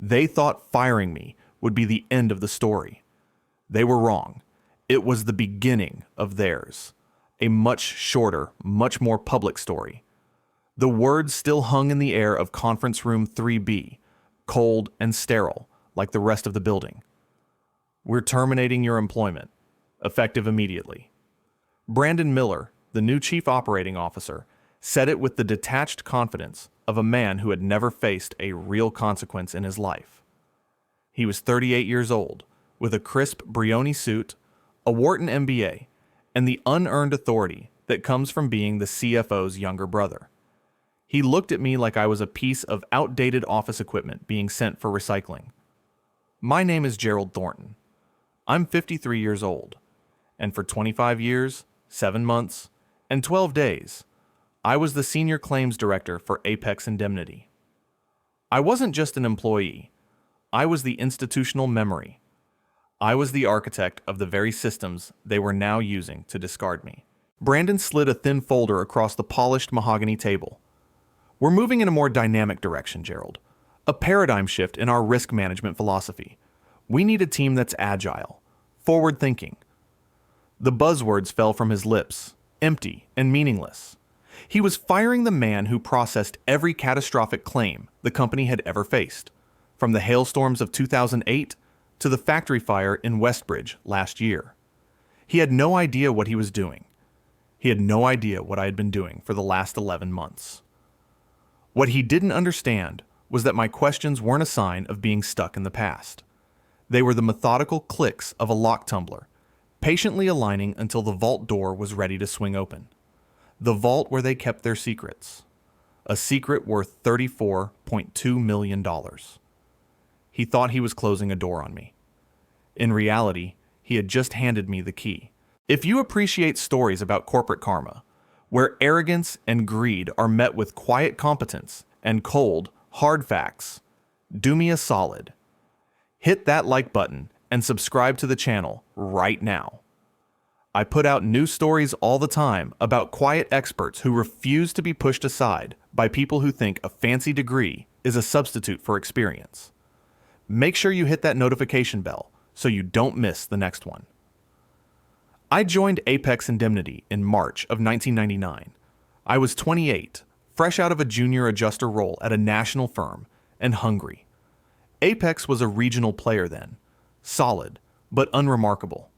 They thought firing me would be the end of the story. They were wrong. It was the beginning of theirs. A much shorter, much more public story. The words still hung in the air of conference room 3B, cold and sterile, like the rest of the building. We're terminating your employment, effective immediately. Brandon Miller, the new chief operating officer, said it with the detached confidence of a man who had never faced a real consequence in his life. He was 38 years old, with a crisp Brioni suit, a Wharton MBA, and the unearned authority that comes from being the CFO's younger brother. He looked at me like I was a piece of outdated office equipment being sent for recycling. My name is Gerald Thornton. I'm 53 years old, and for 25 years, 7 months, and 12 days, I was the senior claims director for Apex Indemnity. I wasn't just an employee. I was the institutional memory. I was the architect of the very systems they were now using to discard me. Brandon slid a thin folder across the polished mahogany table. We're moving in a more dynamic direction, Gerald. A paradigm shift in our risk management philosophy. We need a team that's agile, forward-thinking. The buzzwords fell from his lips, empty and meaningless. He was firing the man who processed every catastrophic claim the company had ever faced, from the hailstorms of 2008 to the factory fire in Westbridge last year. He had no idea what he was doing. He had no idea what I had been doing for the last 11 months. What he didn't understand was that my questions weren't a sign of being stuck in the past. They were the methodical clicks of a lock tumbler, patiently aligning until the vault door was ready to swing open. The vault where they kept their secrets. A secret worth $34.2 million. He thought he was closing a door on me. In reality, he had just handed me the key. If you appreciate stories about corporate karma, where arrogance and greed are met with quiet competence and cold, hard facts, do me a solid. Hit that like button and subscribe to the channel right now. I put out new stories all the time about quiet experts who refuse to be pushed aside by people who think a fancy degree is a substitute for experience. Make sure you hit that notification bell so you don't miss the next one. I joined Apex Indemnity in March of 1999. I was 28, fresh out of a junior adjuster role at a national firm, and hungry. Apex was a regional player then, solid, but unremarkable.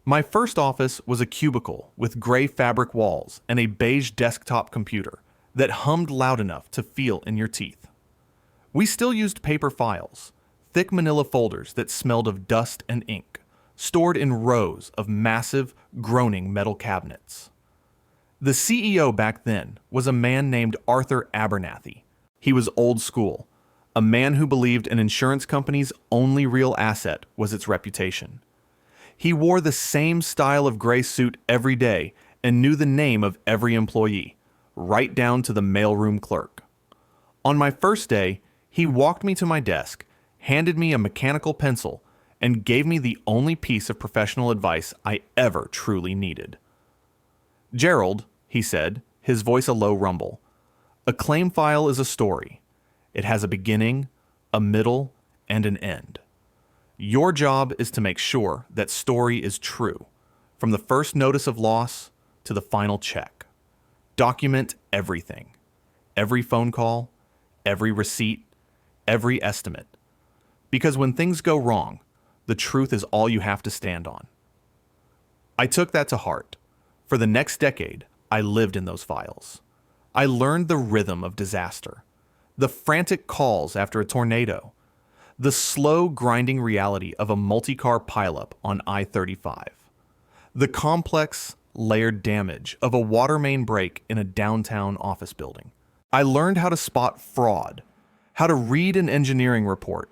My first office was a cubicle with gray fabric walls and a beige desktop computer that hummed loud enough to feel in your teeth. We still used paper files, thick manila folders that smelled of dust and ink, stored in rows of massive, groaning metal cabinets. The CEO back then was a man named Arthur Abernathy. He was old school, a man who believed an insurance company's only real asset was its reputation. He wore the same style of gray suit every day and knew the name of every employee, right down to the mailroom clerk. On my first day, he walked me to my desk, handed me a mechanical pencil, and gave me the only piece of professional advice I ever truly needed. "Gerald," he said, his voice a low rumble, "a claim file is a story. It has a beginning, a middle, and an end. Your job is to make sure that story is true, from the first notice of loss to the final check. Document everything. Every phone call, every receipt, every estimate. Because when things go wrong, the truth is all you have to stand on." I took that to heart. For the next decade, I lived in those files. I learned the rhythm of disaster, the frantic calls after a tornado, the slow grinding reality of a multi-car pileup on I-35, the complex, layered damage of a water main break in a downtown office building. I learned how to spot fraud, how to read an engineering report,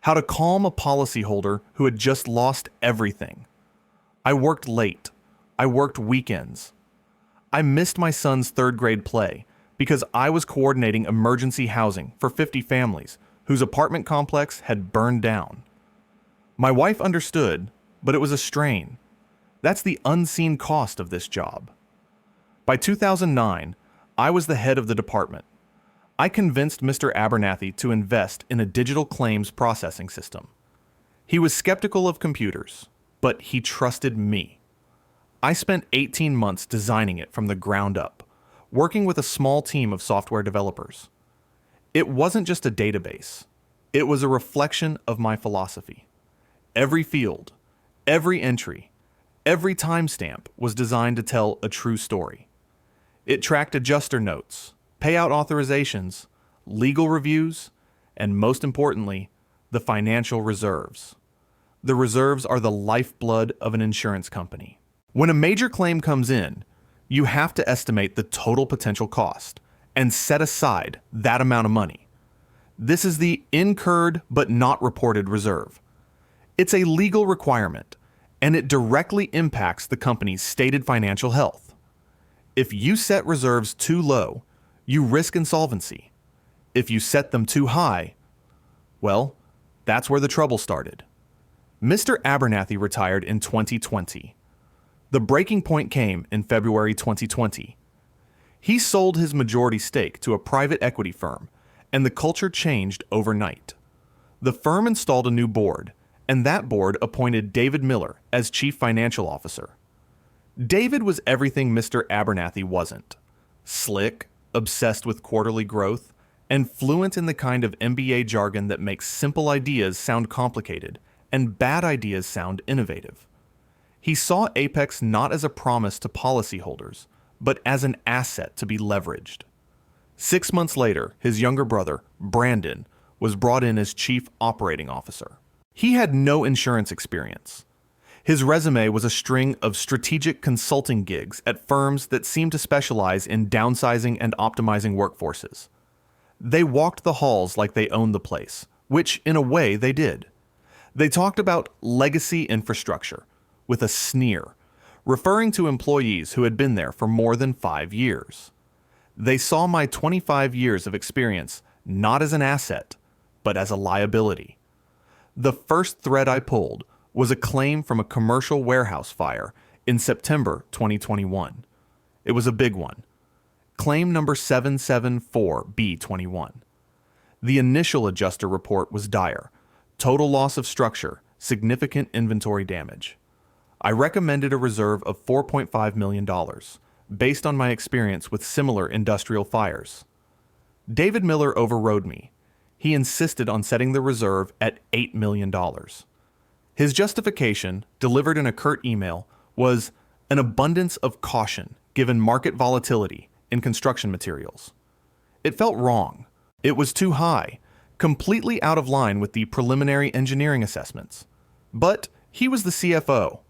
how to calm a policyholder who had just lost everything. I worked late. I worked weekends. I missed my son's third-grade play because I was coordinating emergency housing for 50 families whose apartment complex had burned down. My wife understood, but it was a strain. That's the unseen cost of this job. By 2009, I was the head of the department. I convinced Mr. Abernathy to invest in a digital claims processing system. He was skeptical of computers, but he trusted me. I spent 18 months designing it from the ground up, working with a small team of software developers. It wasn't just a database. It was a reflection of my philosophy. Every field, every entry, every timestamp was designed to tell a true story. It tracked adjuster notes, payout authorizations, legal reviews, and most importantly, the financial reserves. The reserves are the lifeblood of an insurance company. When a major claim comes in, you have to estimate the total potential cost and set aside that amount of money. This is the incurred but not reported reserve. It's a legal requirement, and it directly impacts the company's stated financial health. If you set reserves too low, you risk insolvency. If you set them too high, well, that's where the trouble started. Mr. Abernathy retired in 2020. The breaking point came in February 2020. He sold his majority stake to a private equity firm, and the culture changed overnight. The firm installed a new board, and that board appointed David Miller as chief financial officer. David was everything Mr. Abernathy wasn't. Slick, obsessed with quarterly growth, and fluent in the kind of MBA jargon that makes simple ideas sound complicated and bad ideas sound innovative. He saw Apex not as a promise to policyholders, but as an asset to be leveraged. 6 months later, his younger brother, Brandon, was brought in as chief operating officer. He had no insurance experience. His resume was a string of strategic consulting gigs at firms that seemed to specialize in downsizing and optimizing workforces. They walked the halls like they owned the place, which in a way they did. They talked about legacy infrastructure with a sneer, referring to employees who had been there for more than 5 years. They saw my 25 years of experience not as an asset, but as a liability. The first thread I pulled was a claim from a commercial warehouse fire in September 2021. It was a big one. Claim number 774B21. The initial adjuster report was dire. Total loss of structure, significant inventory damage. I recommended a reserve of $4.5 million, based on my experience with similar industrial fires. David Miller overrode me. He insisted on setting the reserve at $8 million. His justification, delivered in a curt email, was an abundance of caution given market volatility in construction materials. It felt wrong. It was too high, completely out of line with the preliminary engineering assessments. But he was the CFO.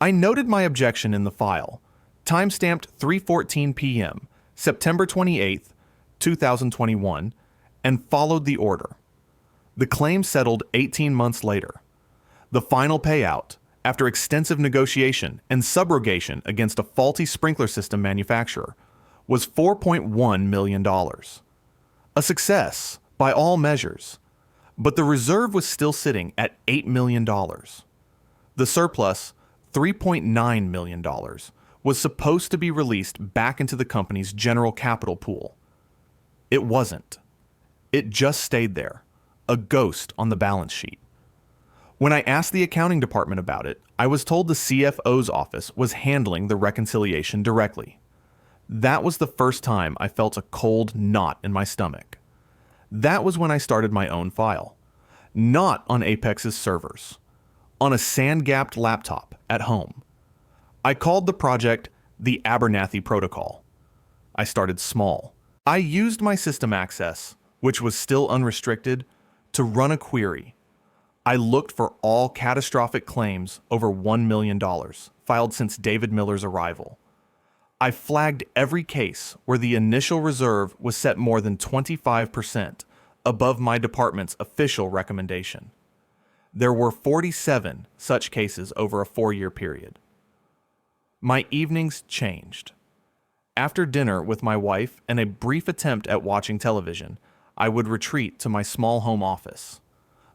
I noted my objection in the file, timestamped 3:14 p.m., September 28, 2021, and followed the order. The claim settled 18 months later. The final payout, after extensive negotiation and subrogation against a faulty sprinkler system manufacturer, was $4.1 million. A success, by all measures, but the reserve was still sitting at $8 million. The surplus, $3.9 million, was supposed to be released back into the company's general capital pool. It wasn't. It just stayed there, a ghost on the balance sheet. When I asked the accounting department about it, I was told the CFO's office was handling the reconciliation directly. That was the first time I felt a cold knot in my stomach. That was when I started my own file. Not on Apex's servers. On a sand-gapped laptop at home. I called the project the Abernathy Protocol. I started small. I used my system access, which was still unrestricted, to run a query. I looked for all catastrophic claims over $1 million filed since David Miller's arrival. I flagged every case where the initial reserve was set more than 25% above my department's official recommendation. There were 47 such cases over a 4-year period. My evenings changed. After dinner with my wife and a brief attempt at watching television, I would retreat to my small home office.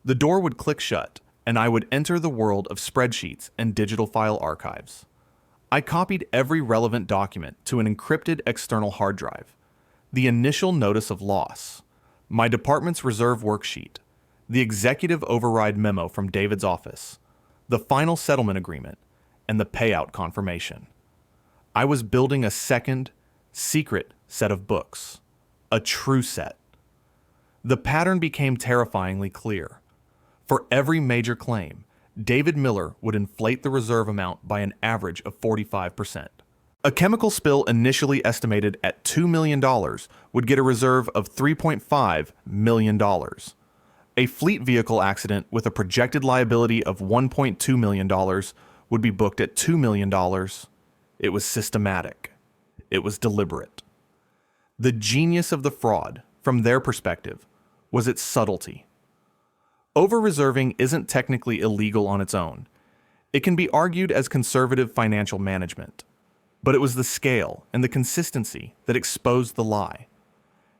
The door would click shut, and I would enter the world of spreadsheets and digital file archives. I copied every relevant document to an encrypted external hard drive. The initial notice of loss, my department's reserve worksheet, the executive override memo from David's office, the final settlement agreement, and the payout confirmation. I was building a second, secret set of books, a true set. The pattern became terrifyingly clear. For every major claim, David Miller would inflate the reserve amount by an average of 45%. A chemical spill initially estimated at $2 million would get a reserve of $3.5 million. A fleet vehicle accident with a projected liability of $1.2 million would be booked at $2 million. It was systematic. It was deliberate. The genius of the fraud, from their perspective, was its subtlety. Over-reserving isn't technically illegal on its own. It can be argued as conservative financial management. But it was the scale and the consistency that exposed the lie.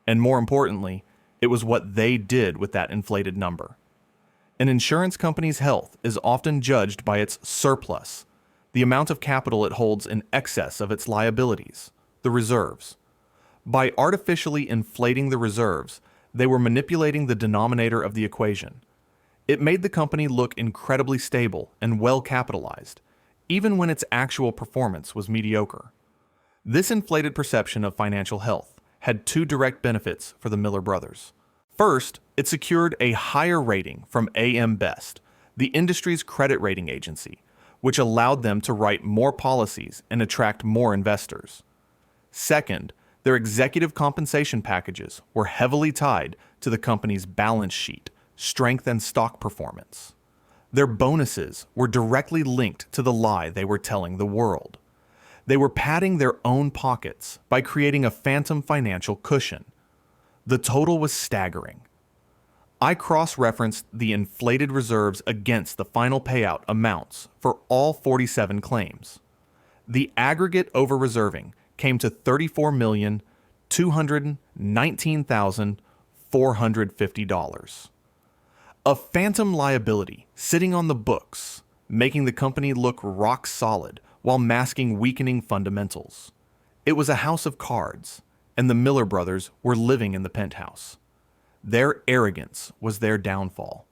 And more importantly, it was what they did with that inflated number. An insurance company's health is often judged by its surplus, the amount of capital it holds in excess of its liabilities, the reserves. By artificially inflating the reserves, they were manipulating the denominator of the equation. It made the company look incredibly stable and well capitalized, even when its actual performance was mediocre. This inflated perception of financial health had two direct benefits for the Miller brothers. First, it secured a higher rating from AM Best, the industry's credit rating agency, which allowed them to write more policies and attract more investors. Second, their executive compensation packages were heavily tied to the company's balance sheet, strength, and stock performance. Their bonuses were directly linked to the lie they were telling the world. They were padding their own pockets by creating a phantom financial cushion. The total was staggering. I cross-referenced the inflated reserves against the final payout amounts for all 47 claims. The aggregate over-reserving came to $34,219,450. A phantom liability sitting on the books, making the company look rock solid while masking weakening fundamentals. It was a house of cards, and the Miller brothers were living in the penthouse. Their arrogance was their downfall.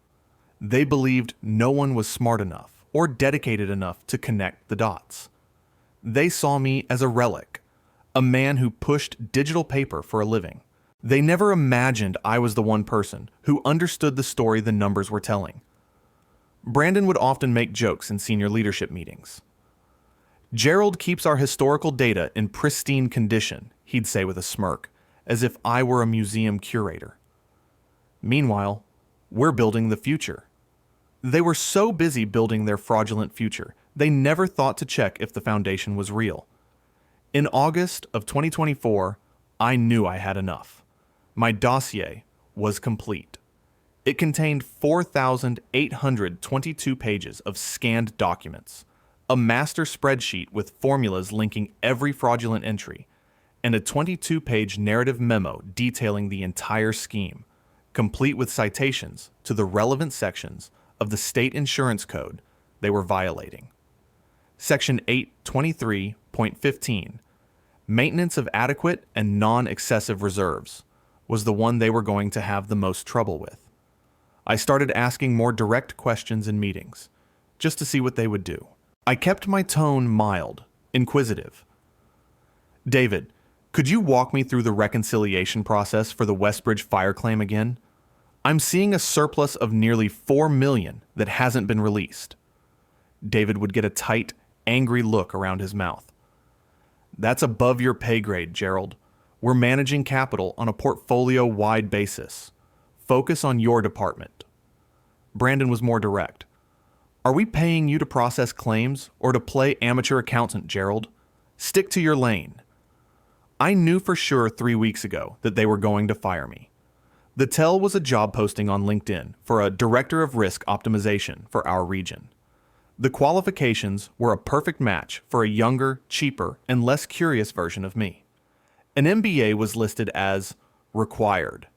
They believed no one was smart enough or dedicated enough to connect the dots. They saw me as a relic, a man who pushed digital paper for a living. They never imagined I was the one person who understood the story the numbers were telling. Brandon would often make jokes in senior leadership meetings. "Gerald keeps our historical data in pristine condition," he'd say with a smirk, as if I were a museum curator. Meanwhile, we're building the future. They were so busy building their fraudulent future, they never thought to check if the foundation was real. In August of 2024, I knew I had enough. My dossier was complete. It contained 4,822 pages of scanned documents, a master spreadsheet with formulas linking every fraudulent entry, and a 22-page narrative memo detailing the entire scheme, complete with citations to the relevant sections of the state insurance code they were violating. Section 823.15, Maintenance of Adequate and Non-Excessive Reserves, was the one they were going to have the most trouble with. I started asking more direct questions in meetings, just to see what they would do. I kept my tone mild, inquisitive. "David, could you walk me through the reconciliation process for the Westbridge fire claim again? I'm seeing a surplus of nearly $4 million that hasn't been released." David would get a tight, angry look around his mouth. "That's above your pay grade, Gerald. We're managing capital on a portfolio-wide basis. Focus on your department." Brandon was more direct. "Are we paying you to process claims or to play amateur accountant, Gerald? Stick to your lane." I knew for sure 3 weeks ago that they were going to fire me. The tell was a job posting on LinkedIn for a director of risk optimization for our region. The qualifications were a perfect match for a younger, cheaper, and less curious version of me. An MBA was listed as required.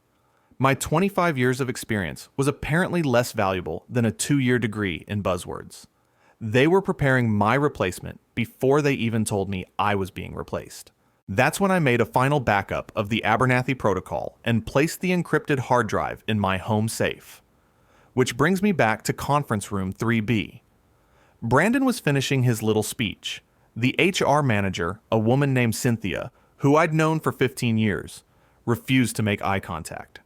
My 25 years of experience was apparently less valuable than a 2-year degree in buzzwords. They were preparing my replacement before they even told me I was being replaced. That's when I made a final backup of the Abernathy protocol and placed the encrypted hard drive in my home safe. Which brings me back to conference room 3B. Brandon was finishing his little speech. The HR manager, a woman named Cynthia, who I'd known for 15 years, refused to make eye contact.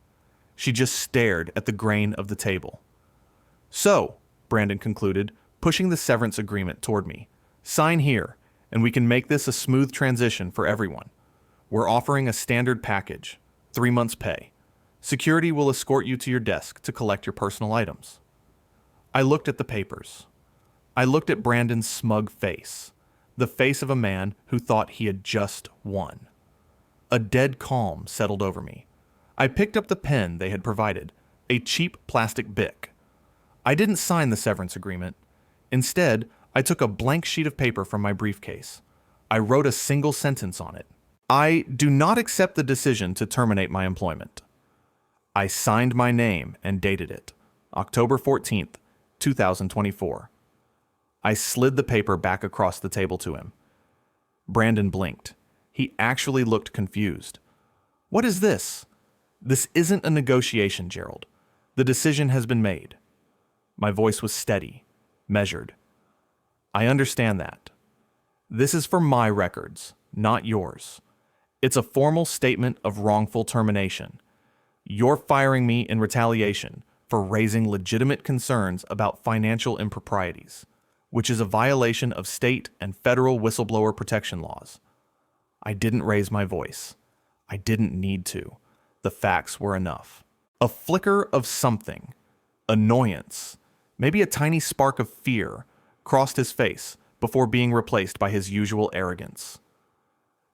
She just stared at the grain of the table. "So," Brandon concluded, pushing the severance agreement toward me, "sign here, and we can make this a smooth transition for everyone. We're offering a standard package, 3 months' pay. Security will escort you to your desk to collect your personal items." I looked at the papers. I looked at Brandon's smug face, the face of a man who thought he had just won. A dead calm settled over me. I picked up the pen they had provided, a cheap plastic Bic. I didn't sign the severance agreement. Instead, I took a blank sheet of paper from my briefcase. I wrote a single sentence on it. "I do not accept the decision to terminate my employment." I signed my name and dated it, October 14th, 2024. I slid the paper back across the table to him. Brandon blinked. He actually looked confused. "What is this?" "This isn't a negotiation, Gerald. The decision has been made." My voice was steady, measured. "I understand that. This is for my records, not yours. It's a formal statement of wrongful termination. You're firing me in retaliation for raising legitimate concerns about financial improprieties, which is a violation of state and federal whistleblower protection laws." I didn't raise my voice. I didn't need to. The facts were enough. A flicker of something, annoyance, maybe a tiny spark of fear, crossed his face before being replaced by his usual arrogance.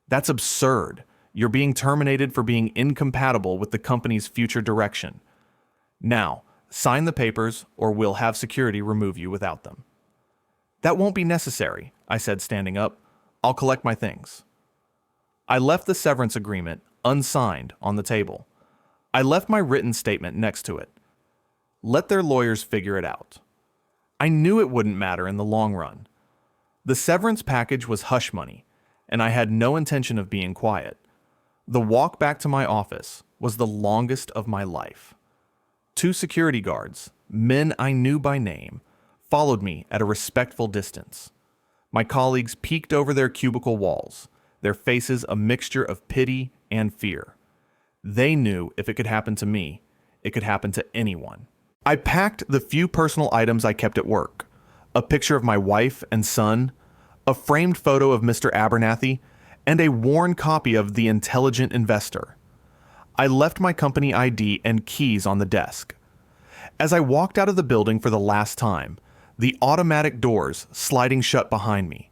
"That's absurd. You're being terminated for being incompatible with the company's future direction. Now, sign the papers or we'll have security remove you without them." "That won't be necessary," I said, standing up. "I'll collect my things." I left the severance agreement, unsigned, on the table. I left my written statement next to it. Let their lawyers figure it out. I knew it wouldn't matter in the long run. The severance package was hush money, and I had no intention of being quiet. The walk back to my office was the longest of my life. 2 security guards, men I knew by name, followed me at a respectful distance. My colleagues peeked over their cubicle walls, their faces a mixture of pity and fear. They knew if it could happen to me, it could happen to anyone. I packed the few personal items I kept at work, a picture of my wife and son, a framed photo of Mr. Abernathy, and a worn copy of The Intelligent Investor. I left my company ID and keys on the desk. As I walked out of the building for the last time, the automatic doors sliding shut behind me,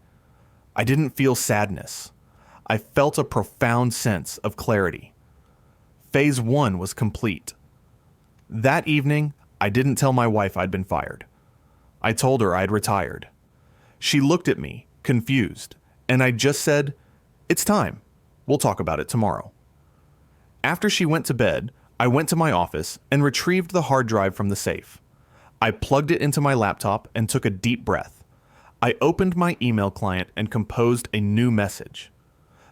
I didn't feel sadness. I felt a profound sense of clarity. Phase 1 was complete. That evening, I didn't tell my wife I'd been fired. I told her I'd retired. She looked at me, confused, and I just said, "It's time. We'll talk about it tomorrow." After she went to bed, I went to my office and retrieved the hard drive from the safe. I plugged it into my laptop and took a deep breath. I opened my email client and composed a new message.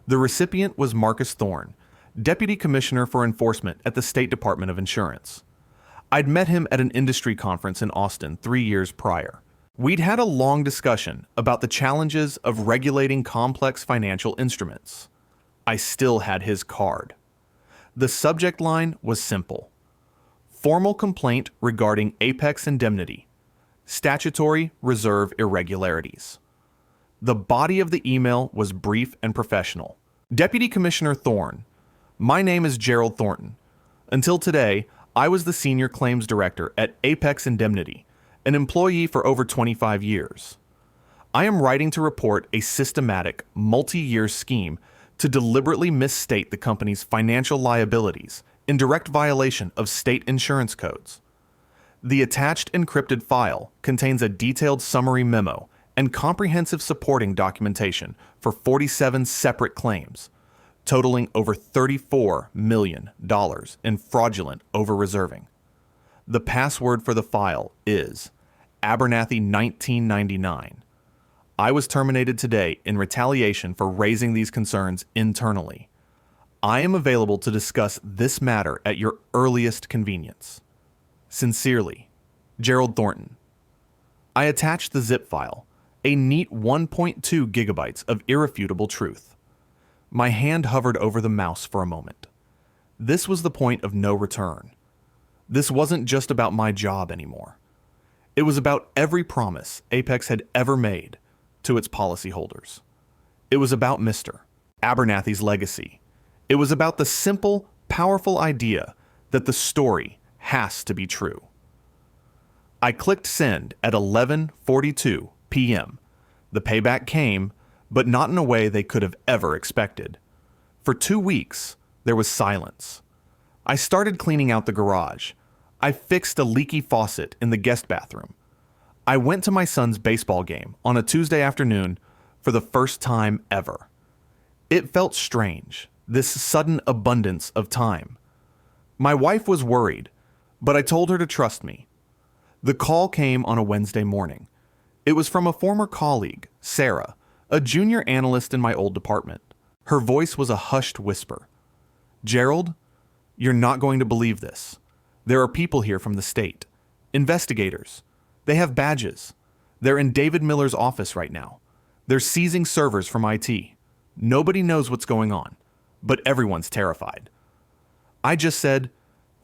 The recipient was Marcus Thorne, Deputy Commissioner for Enforcement at the State Department of Insurance. I'd met him at an industry conference in Austin 3 years prior. We'd had a long discussion about the challenges of regulating complex financial instruments. I still had his card. The subject line was simple: formal complaint regarding Apex indemnity, statutory reserve irregularities. The body of the email was brief and professional. "Deputy Commissioner Thorne, my name is Gerald Thornton. Until today, I was the Senior Claims Director at Apex Indemnity, an employee for over 25 years. I am writing to report a systematic, multi-year scheme to deliberately misstate the company's financial liabilities in direct violation of state insurance codes. The attached encrypted file contains a detailed summary memo and comprehensive supporting documentation for 47 separate claims, totaling over $34 million in fraudulent over-reserving. The password for the file is Abernathy 1999. I was terminated today in retaliation for raising these concerns internally. I am available to discuss this matter at your earliest convenience. Sincerely, Gerald Thornton. I attached the zip file, a neat 1.2 gigabytes of irrefutable truth. My hand hovered over the mouse for a moment. This was the point of no return. This wasn't just about my job anymore. It was about every promise Apex had ever made to its policyholders. It was about Mr. Abernathy's legacy. It was about the simple, powerful idea that the story has to be true. I clicked send at 11:42 p.m. The payback came, but not in a way they could have ever expected. For 2 weeks, there was silence. I started cleaning out the garage. I fixed a leaky faucet in the guest bathroom. I went to my son's baseball game on a Tuesday afternoon for the first time ever. It felt strange, this sudden abundance of time. My wife was worried, but I told her to trust me. The call came on a Wednesday morning. It was from a former colleague, Sarah, a junior analyst in my old department. Her voice was a hushed whisper. Gerald, you're not going to believe this. There are people here from the state. Investigators. They have badges. They're in David Miller's office right now. They're seizing servers from IT. Nobody knows what's going on, but everyone's terrified. I just said,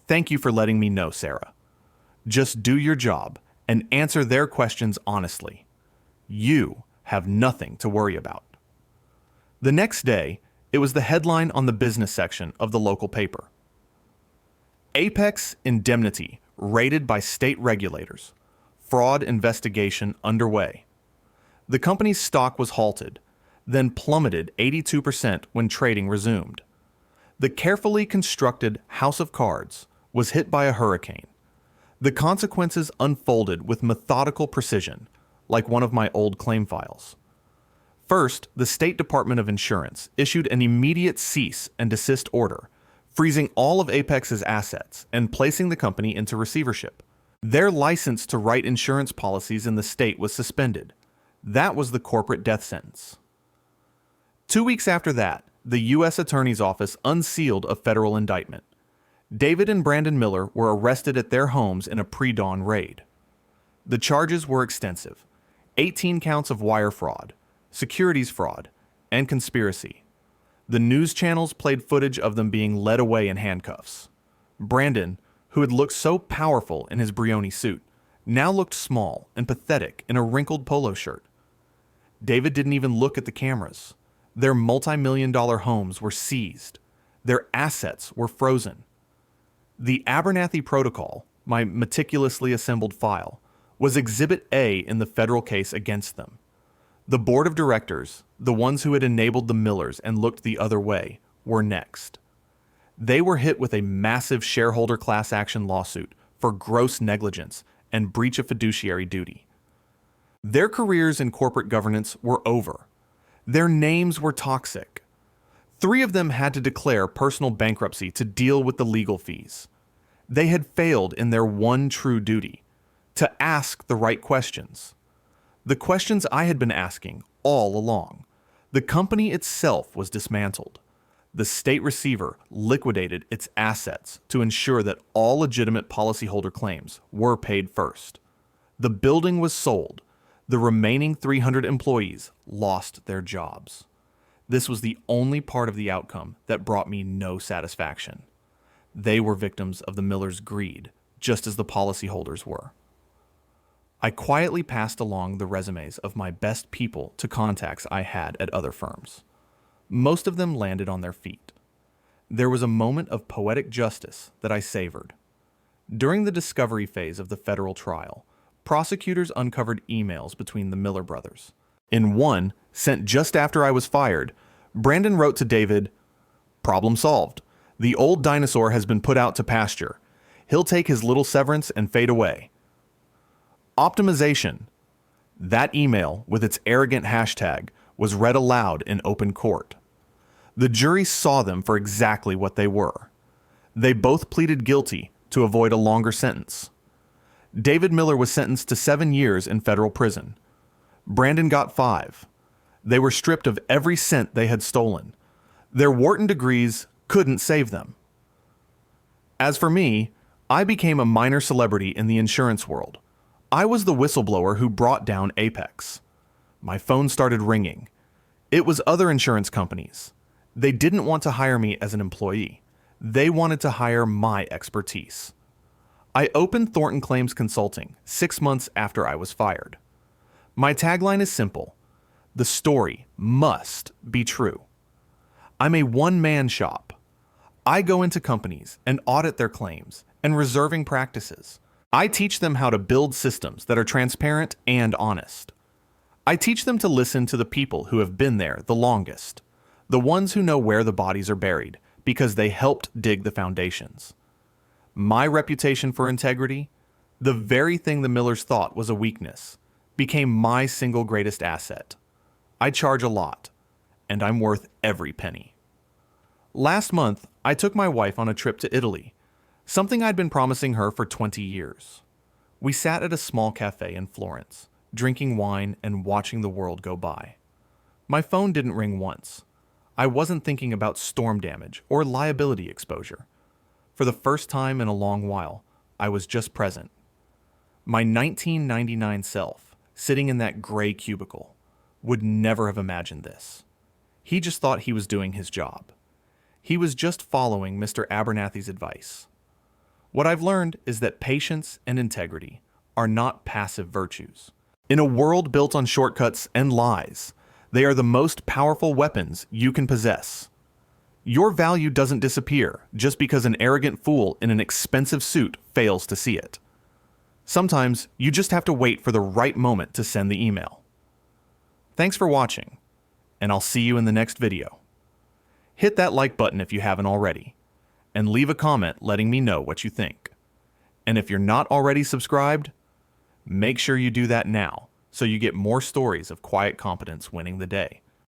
thank you for letting me know, Sarah. Just do your job and answer their questions honestly. You have nothing to worry about. The next day, it was the headline on the business section of the local paper. Apex indemnity raided by state regulators. Fraud investigation underway. The company's stock was halted, then plummeted 82% when trading resumed. The carefully constructed house of cards was hit by a hurricane. The consequences unfolded with methodical precision, like one of my old claim files. First, the State Department of Insurance issued an immediate cease and desist order, freezing all of Apex's assets and placing the company into receivership. Their license to write insurance policies in the state was suspended. That was the corporate death sentence. 2 weeks after that, the U.S. Attorney's Office unsealed a federal indictment. David and Brandon Miller were arrested at their homes in a pre-dawn raid. The charges were extensive: 18 counts of wire fraud, securities fraud, and conspiracy. The news channels played footage of them being led away in handcuffs. Brandon, who had looked so powerful in his Brioni suit, now looked small and pathetic in a wrinkled polo shirt. David didn't even look at the cameras. Their multi-million-dollar homes were seized. Their assets were frozen. The Abernathy Protocol, my meticulously assembled file, was Exhibit A in the federal case against them. The board of directors, the ones who had enabled the Millers and looked the other way, were next. They were hit with a massive shareholder class action lawsuit for gross negligence and breach of fiduciary duty. Their careers in corporate governance were over. Their names were toxic. 3 of them had to declare personal bankruptcy to deal with the legal fees. They had failed in their one true duty, to ask the right questions. The questions I had been asking all along. The company itself was dismantled. The state receiver liquidated its assets to ensure that all legitimate policyholder claims were paid first. The building was sold. The remaining 300 employees lost their jobs. This was the only part of the outcome that brought me no satisfaction. They were victims of the Millers' greed, just as the policyholders were. I quietly passed along the resumes of my best people to contacts I had at other firms. Most of them landed on their feet. There was a moment of poetic justice that I savored. During the discovery phase of the federal trial, prosecutors uncovered emails between the Miller brothers. In one, sent just after I was fired, Brandon wrote to David, "Problem solved. The old dinosaur has been put out to pasture. He'll take his little severance and fade away." Optimization. That email, with its arrogant hashtag, was read aloud in open court. The jury saw them for exactly what they were. They both pleaded guilty to avoid a longer sentence. David Miller was sentenced to 7 years in federal prison. Brandon got 5. They were stripped of every cent they had stolen. Their Wharton degrees couldn't save them. As for me, I became a minor celebrity in the insurance world. I was the whistleblower who brought down Apex. My phone started ringing. It was other insurance companies. They didn't want to hire me as an employee. They wanted to hire my expertise. I opened Thornton Claims Consulting 6 months after I was fired. My tagline is simple: the story must be true. I'm a one-man shop. I go into companies and audit their claims and reserving practices. I teach them how to build systems that are transparent and honest. I teach them to listen to the people who have been there the longest, the ones who know where the bodies are buried because they helped dig the foundations. My reputation for integrity, the very thing the Millers thought was a weakness, became my single greatest asset. I charge a lot, and I'm worth every penny. Last month, I took my wife on a trip to Italy, something I'd been promising her for 20 years. We sat at a small cafe in Florence, drinking wine and watching the world go by. My phone didn't ring once. I wasn't thinking about storm damage or liability exposure. For the first time in a long while, I was just present. My 1999 self, sitting in that gray cubicle, would never have imagined this. He just thought he was doing his job. He was just following Mr. Abernathy's advice. What I've learned is that patience and integrity are not passive virtues. In a world built on shortcuts and lies, they are the most powerful weapons you can possess. Your value doesn't disappear just because an arrogant fool in an expensive suit fails to see it. Sometimes you just have to wait for the right moment to send the email. Thanks for watching, and I'll see you in the next video. Hit that like button if you haven't already, and leave a comment letting me know what you think. And if you're not already subscribed, make sure you do that now so you get more stories of quiet competence winning the day.